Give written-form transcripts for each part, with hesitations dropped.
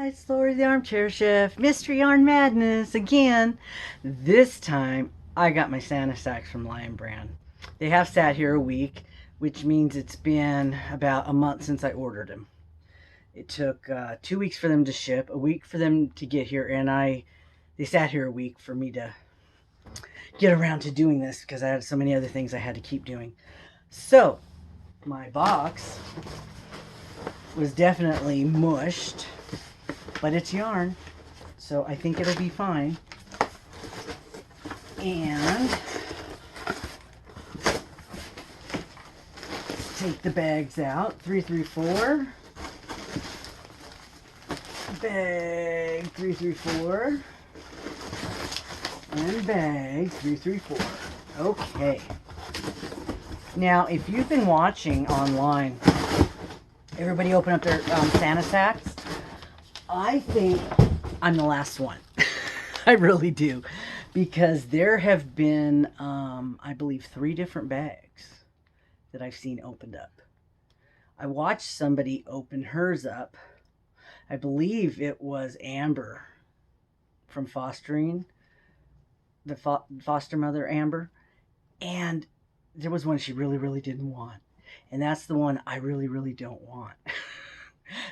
It's Lori the Armchair Chef. Mystery Yarn Madness again. This time I got my Santa sacks from Lion Brand. They have sat here a week, which means it's been about a month since I ordered them. It took 2 weeks for them to ship, a week for them to get here, and they sat here a week for me to get around to doing this because I had so many other things I had to keep doing. So my box was definitely mushed, but it's yarn, so I think it'll be fine. And take the bags out. 334. Bag 334. And bag 334. Okay. Now, if you've been watching online, everybody open up their Santa sacks. I think I'm the last one. I really do. Because there have been, I believe, 3 different bags that I've seen opened up. I watched somebody open hers up. I believe it was Amber from fostering, the foster mother Amber. And there was one she really, really didn't want. And that's the one I really, really don't want.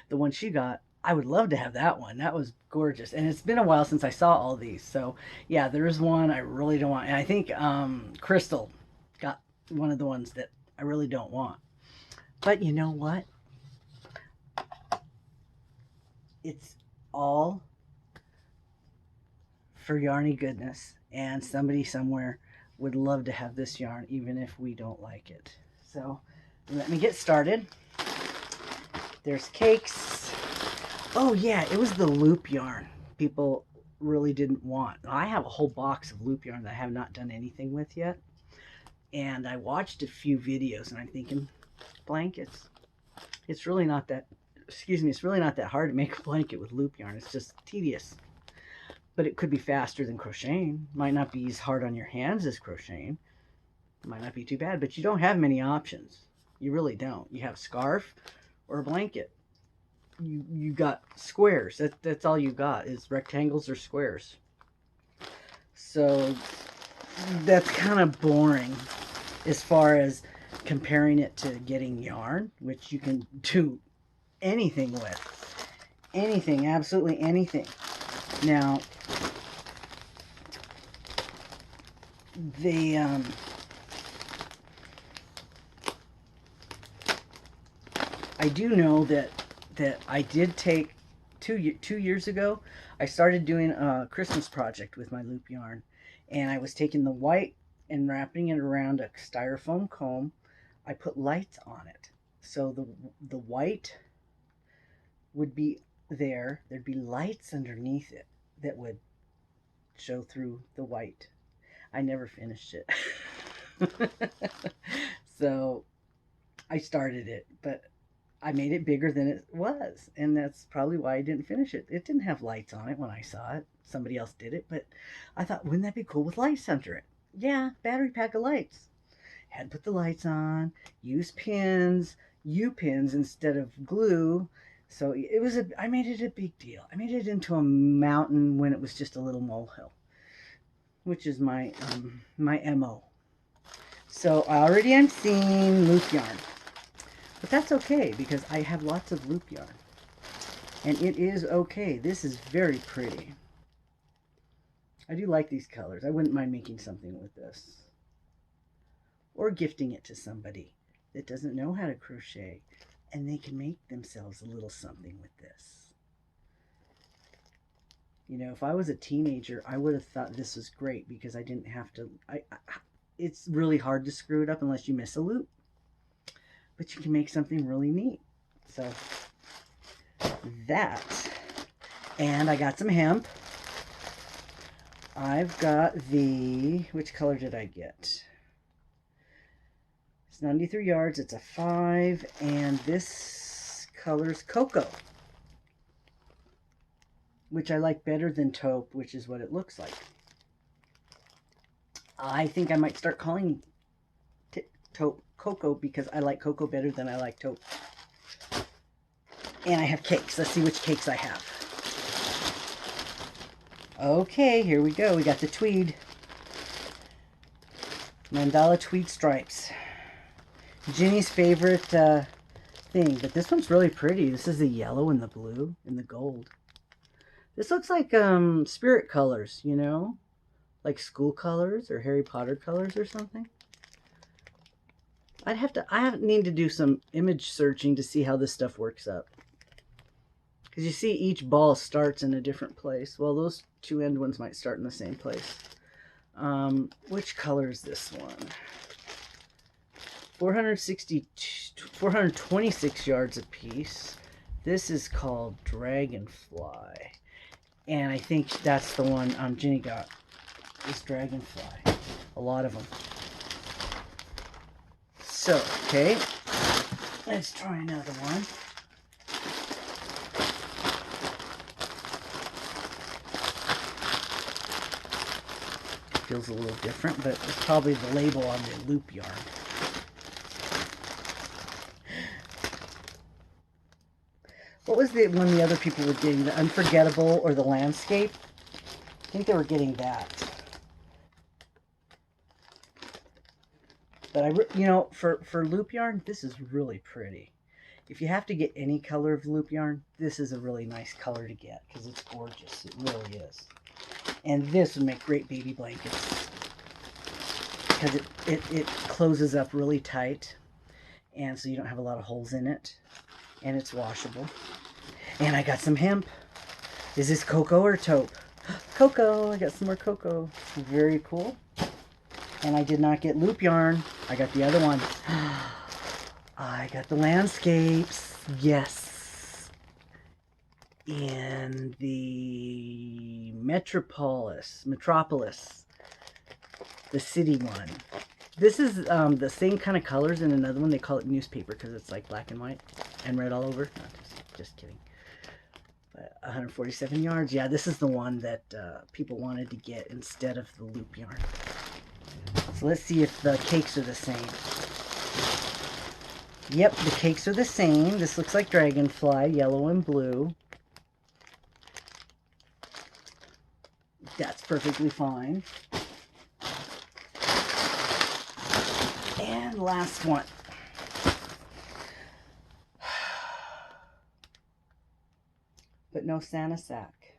The one she got, I would love to have that one. That was gorgeous. And it's been a while since I saw all these. So, yeah, there is one I really don't want. And I think Crystal got one of the ones that I really don't want. But you know what? It's all for yarny goodness. And somebody somewhere would love to have this yarn, even if we don't like it. So, let me get started. There's cakes. Oh yeah, it was the loop yarn people really didn't want. I have a whole box of loop yarn that I have not done anything with yet. And I watched a few videos and I'm thinking, blankets. It's really not that, it's really not that hard to make a blanket with loop yarn. It's just tedious. But it could be faster than crocheting. Might not be as hard on your hands as crocheting. Might not be too bad, but you don't have many options. You really don't. You have a scarf or a blanket. You got squares. That's all you got is rectangles or squares. So that's kind of boring as far as comparing it to getting yarn, which you can do anything with. Anything, absolutely anything. Now, I do know that I did take 2 years ago, I started doing a Christmas project with my loop yarn, and I was taking the white and wrapping it around a styrofoam comb. I put lights on it, so the white would be there. There'd be lights underneath it that would show through the white. I never finished it. So I started it, but I made it bigger than it was, and that's probably why I didn't finish it. It didn't have lights on it when I saw it. Somebody else did it, but I thought, wouldn't that be cool with lights under it? Yeah, battery pack of lights. Had to put the lights on, use pins, U-pins instead of glue. So it was I made it a big deal. I made it into a mountain when it was just a little molehill, which is my my MO. So already I'm seeing loop yarn. But that's okay because I have lots of loop yarn. And it is okay. This is very pretty. I do like these colors. I wouldn't mind making something with this. Or gifting it to somebody that doesn't know how to crochet. And they can make themselves a little something with this. You know, if I was a teenager, I would have thought this was great because I didn't have to... it's really hard to screw it up unless you miss a loop. But you can make something really neat. So that. And I got some hemp. I've got which color did I get? It's 93 yards. It's a 5. And this color's cocoa, which I like better than taupe, which is what it looks like. I think I might start calling taupe cocoa because I like cocoa better than I like taupe. And I have cakes. Let's see which cakes I have. Okay, here we go. We got the Tweed Mandala Tweed Stripes. Ginny's favorite thing, but this one's really pretty. This is the yellow and the blue and the gold. This looks like spirit colors, you know, like school colors or Harry Potter colors or something. I need to do some image searching to see how this stuff works up. Because you see each ball starts in a different place. Well, those two end ones might start in the same place. Which color is this one? 426 yards apiece. This is called Dragonfly. And I think that's the one Ginny got. This Dragonfly. A lot of them. So, okay. Let's try another one. Feels a little different, but it's probably the label on the loop yarn. What was the one the other people were getting? The Unforgettable or the Landscape? I think they were getting that. But you know, for loop yarn, this is really pretty. If you have to get any color of loop yarn, this is a really nice color to get because it's gorgeous. It really is. And this would make great baby blankets because it closes up really tight, and so you don't have a lot of holes in it, and it's washable. And I got some hemp. Is this cocoa or taupe? Cocoa. I got some more cocoa. Very cool. And I did not get loop yarn. I got the other one. I got the landscapes. Yes. In the Metropolis, the city one. This is the same kind of colors in another one. They call it newspaper because it's like black and white and red all over. No, just kidding. But 147 yards. Yeah, this is the one that people wanted to get instead of the loop yarn. So let's see if the cakes are the same. Yep, the cakes are the same. This looks like Dragonfly, yellow and blue. That's perfectly fine. And last one. But no Santa sack.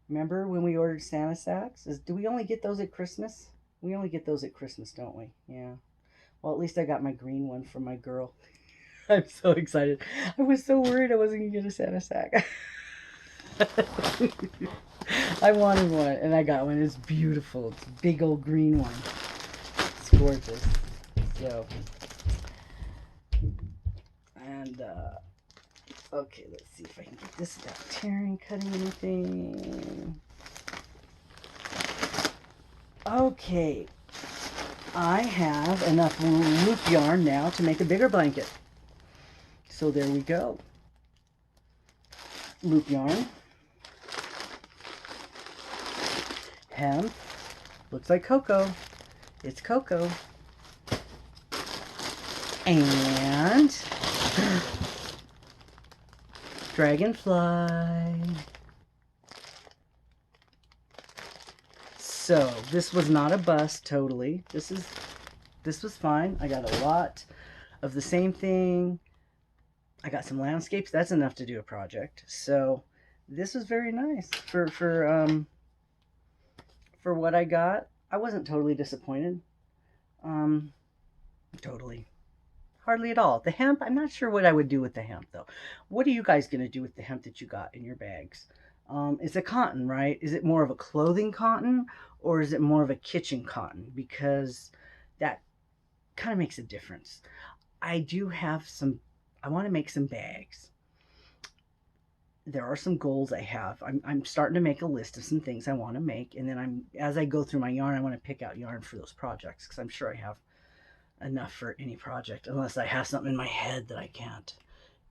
Remember when we ordered Santa sacks? Do we only get those at Christmas? We only get those at Christmas, don't we? Yeah. Well, at least I got my green one for my girl. I'm so excited. I was so worried I wasn't going to get a Santa sack. I wanted one, and I got one. It's beautiful. It's a big old green one. It's gorgeous. So, and, okay, let's see if I can get this without tearing, cutting anything. Okay. I have enough loop yarn now to make a bigger blanket. So there we go. Loop yarn. Hemp. Looks like cocoa. It's cocoa. And Dragonfly. So this was not a bust totally. This was fine. I got a lot of the same thing. I got some landscapes. That's enough to do a project. So this was very nice for what I got. I wasn't totally disappointed. Totally. Hardly at all. The hemp, I'm not sure what I would do with the hemp though. What are you guys going to do with the hemp that you got in your bags? It's a cotton, right? Is it more of a clothing cotton or is it more of a kitchen cotton? Because that kind of makes a difference. I do have I want to make some bags. There are some goals I have. I'm starting to make a list of some things I want to make. And then as I go through my yarn, I want to pick out yarn for those projects because I'm sure I have enough for any project unless I have something in my head that I can't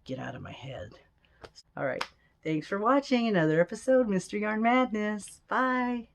get out of my head. All right. Thanks for watching another episode, Mr. Yarn Madness. Bye.